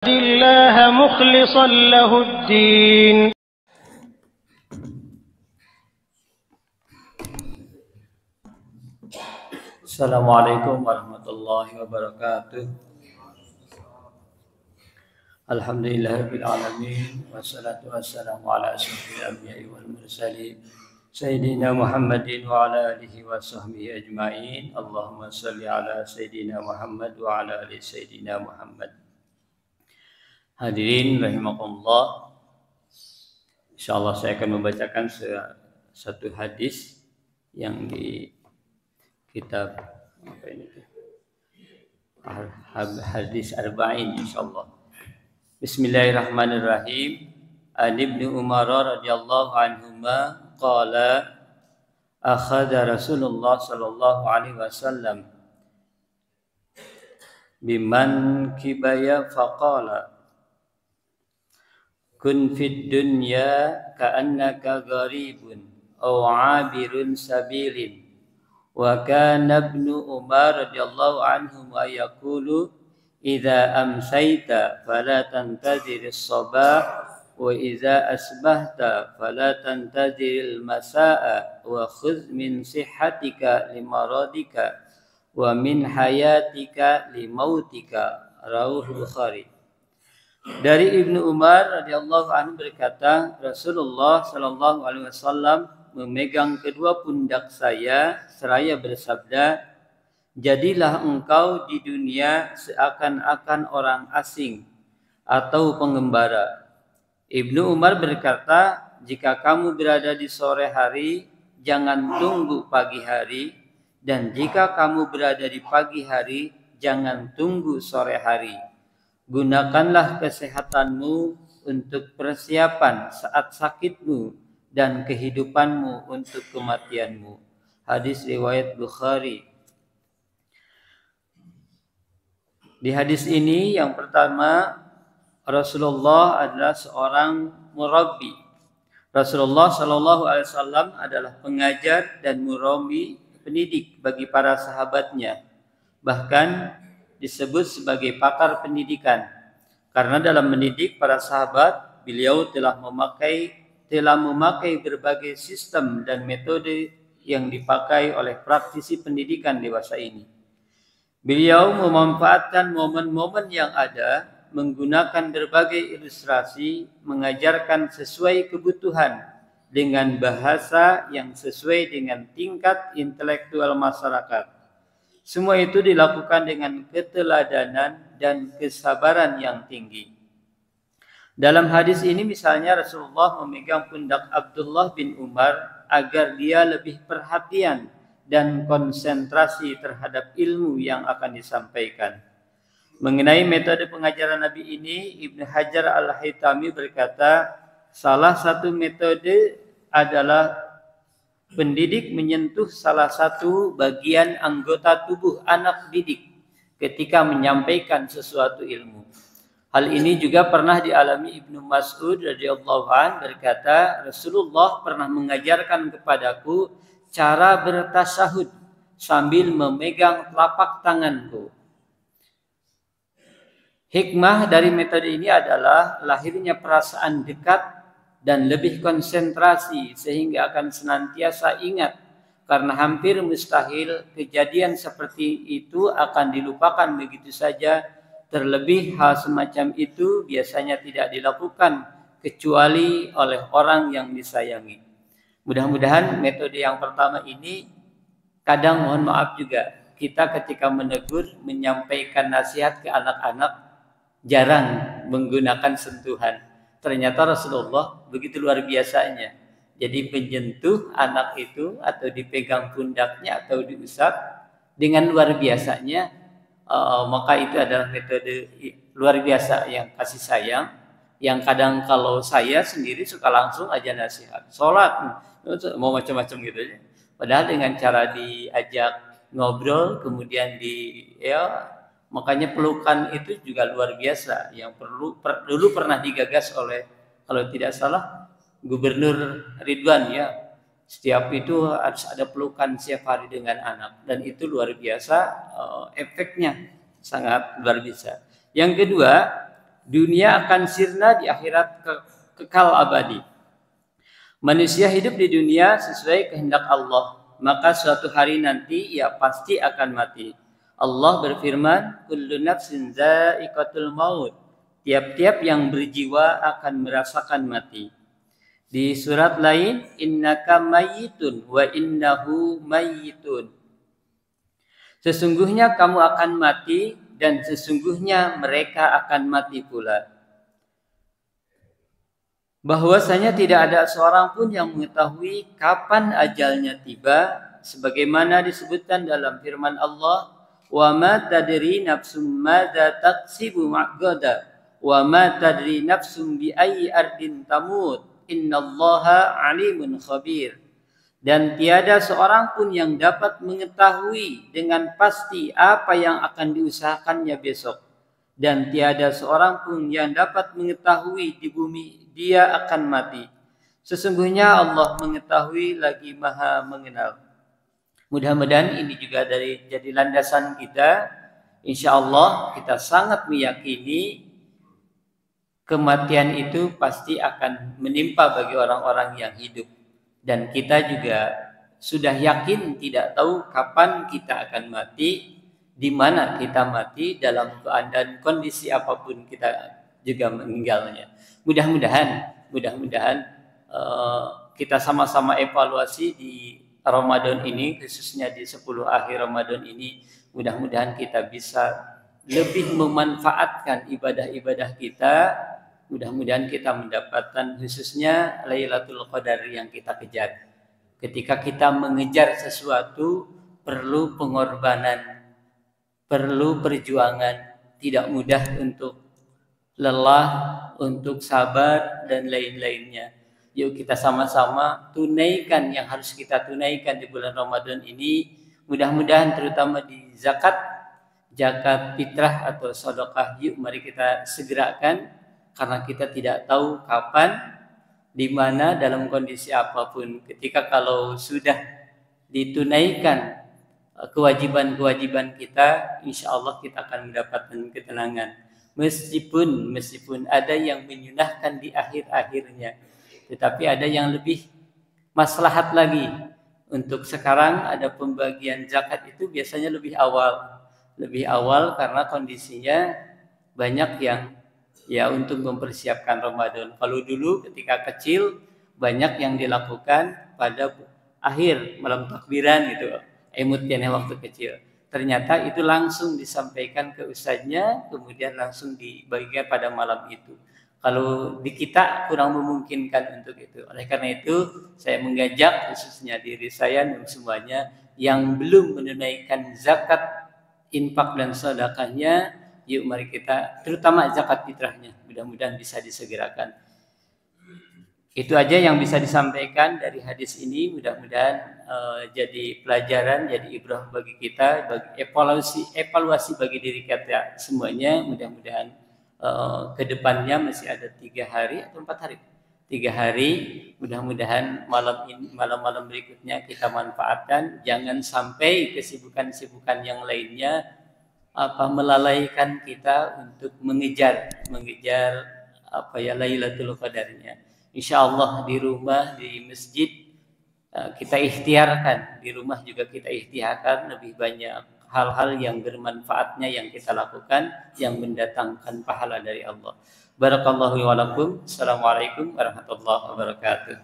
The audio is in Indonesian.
الله مخلصا له الدين. Assalamualaikum warahmatullahi wabarakatuh. Alhamdulillahirabbil alamin wassalatu wassalamu ala asyrofil anbiya'i wal mursalin sayyidina Muhammadin wa ala alihi wa sahbihi ajmain. Allahumma shalli ala sayyidina Muhammad wa ala ali sayyidina Muhammad. Hadirin rahimakumullah. Insyaallah saya akan membacakan satu hadis yang di kitab apa ini? Hadis Arba'in insyaallah. Bismillahirrahmanirrahim. An Ibnu Umar radhiyallahu anhuma qala akhadha Rasulullah sallallahu alaihi wasallam biman kibaya faqala kun fid dunya ka'annaka gharibun aw 'abirun sabilin. Wa kana Ibnu Umar radhiyallahu anhu yaqulu idza amsayta fala tantazir as-sabah wa idza asbahta fala tantazir al-masaa wa khudh min sihhatika limaradika wa min hayatika limautika. Rawahu Bukhari. Dari Ibnu Umar radhiyallahu anhu berkata, Rasulullah sallallahu alaihi wasallam memegang kedua pundak saya seraya bersabda, jadilah engkau di dunia seakan-akan orang asing atau pengembara. Ibnu Umar berkata, jika kamu berada di sore hari, jangan tunggu pagi hari, dan jika kamu berada di pagi hari, jangan tunggu sore hari. Gunakanlah kesehatanmu untuk persiapan saat sakitmu dan kehidupanmu untuk kematianmu. Hadis riwayat Bukhari. Di hadis ini yang pertama, Rasulullah adalah seorang murabbi. Rasulullah Shallallahu Alaihi Wasallam adalah pengajar dan murabbi, pendidik bagi para sahabatnya. Bahkan disebut sebagai pakar pendidikan. Karena dalam mendidik para sahabat, beliau telah memakai berbagai sistem dan metode yang dipakai oleh praktisi pendidikan dewasa ini. Beliau memanfaatkan momen-momen yang ada, menggunakan berbagai ilustrasi, mengajarkan sesuai kebutuhan dengan bahasa yang sesuai dengan tingkat intelektual masyarakat. Semua itu dilakukan dengan keteladanan dan kesabaran yang tinggi. Dalam hadis ini misalnya Rasulullah memegang pundak Abdullah bin Umar agar dia lebih perhatian dan konsentrasi terhadap ilmu yang akan disampaikan. Mengenai metode pengajaran Nabi ini, Ibnu Hajar Al-Haytami berkata, salah satu metode adalah pendidik menyentuh salah satu bagian anggota tubuh anak didik ketika menyampaikan sesuatu ilmu. Hal ini juga pernah dialami Ibnu Mas'ud radhiyallahu anhu berkata, Rasulullah pernah mengajarkan kepadaku cara bertasyahud sambil memegang telapak tanganku. Hikmah dari metode ini adalah lahirnya perasaan dekat dan lebih konsentrasi sehingga akan senantiasa ingat, karena hampir mustahil kejadian seperti itu akan dilupakan begitu saja. Terlebih hal semacam itu biasanya tidak dilakukan kecuali oleh orang yang disayangi. Mudah-mudahan metode yang pertama ini, kadang mohon maaf juga, kita ketika menegur, menyampaikan nasihat ke anak-anak jarang menggunakan sentuhan. Ternyata Rasulullah begitu luar biasanya. Jadi menyentuh anak itu atau dipegang pundaknya atau diusap dengan luar biasanya, maka itu adalah metode luar biasa yang kasih sayang. Yang kadang kalau saya sendiri suka langsung aja nasihat. Sholat, mau macam-macam gitu ya. Padahal dengan cara diajak ngobrol, kemudian makanya pelukan itu juga luar biasa yang dulu pernah digagas oleh, kalau tidak salah, Gubernur Ridwan ya. Setiap itu harus ada pelukan setiap hari dengan anak, dan itu luar biasa, efeknya sangat luar biasa. Yang kedua, dunia akan sirna, di akhirat kekal abadi. Manusia hidup di dunia sesuai kehendak Allah, maka suatu hari nanti ia pasti akan mati. Allah berfirman, kullu nafsin za'iqatul maut. Tiap-tiap yang berjiwa akan merasakan mati. Di surat lain, innaka mayyitun wa innahu mayyitun. Sesungguhnya kamu akan mati dan sesungguhnya mereka akan mati pula. Bahwasanya tidak ada seorang pun yang mengetahui kapan ajalnya tiba, sebagaimana disebutkan dalam firman Allah, wa ma tadri nafsum madza taksibu ghadan wa ma tadri nafsum bi ayyi ardin tamut innallaha alimun khabir. Dan tiada seorang pun yang dapat mengetahui dengan pasti apa yang akan diusahakannya besok, dan tiada seorang pun yang dapat mengetahui di bumi dia akan mati. Sesungguhnya Allah mengetahui lagi Maha mengenal. Mudah-mudahan ini juga jadi landasan kita. Insya Allah kita sangat meyakini kematian itu pasti akan menimpa bagi orang-orang yang hidup. Dan kita juga sudah yakin tidak tahu kapan kita akan mati, di mana kita mati, dalam keadaan kondisi apapun kita juga meninggalnya. Mudah-mudahan kita sama-sama evaluasi di Ramadan ini, khususnya di 10 akhir Ramadan ini. Mudah-mudahan kita bisa lebih memanfaatkan ibadah-ibadah kita. Mudah-mudahan kita mendapatkan khususnya Lailatul Qadar yang kita kejar. Ketika kita mengejar sesuatu perlu pengorbanan, perlu perjuangan, tidak mudah untuk lelah, untuk sabar dan lain-lainnya. Yuk kita sama-sama tunaikan yang harus kita tunaikan di bulan Ramadan ini. Mudah-mudahan terutama di zakat fitrah atau sedekah, yuk mari kita segerakan. Karena kita tidak tahu kapan, di mana, dalam kondisi apapun. Ketika kalau sudah ditunaikan kewajiban-kewajiban kita, insya Allah kita akan mendapatkan ketenangan. Meskipun ada yang menyunahkan di akhir-akhirnya, tetapi ada yang lebih maslahat lagi. Untuk sekarang ada pembagian zakat itu biasanya lebih awal karena kondisinya banyak yang untuk mempersiapkan Ramadan. Kalau dulu ketika kecil banyak yang dilakukan pada akhir malam takbiran gitu, emutnya waktu kecil. Ternyata itu langsung disampaikan ke ustadznya, kemudian langsung dibagikan pada malam itu. Kalau di kita kurang memungkinkan untuk itu. Oleh karena itu saya mengajak khususnya diri saya dan semuanya yang belum menunaikan zakat, infak dan sedekahnya, yuk mari kita, terutama zakat fitrahnya, mudah-mudahan bisa disegerakan. Itu aja yang bisa disampaikan dari hadis ini. Mudah-mudahan jadi pelajaran, jadi ibrah bagi kita, bagi evaluasi bagi diri kita semuanya. Mudah-mudahan kedepannya masih ada 3 hari atau 4 hari. 3 hari, mudah-mudahan malam-malam berikutnya kita manfaatkan. Jangan sampai kesibukan-kesibukan yang lainnya melalaikan kita untuk mengejar Lailatul Qadarnya. Insyaallah di rumah, di masjid kita ikhtiarkan, di rumah juga kita ikhtiarkan lebih banyak hal-hal yang bermanfaatnya yang kita lakukan, yang mendatangkan pahala dari Allah. Barakallahu wa lakum. Assalamualaikum warahmatullahi wabarakatuh.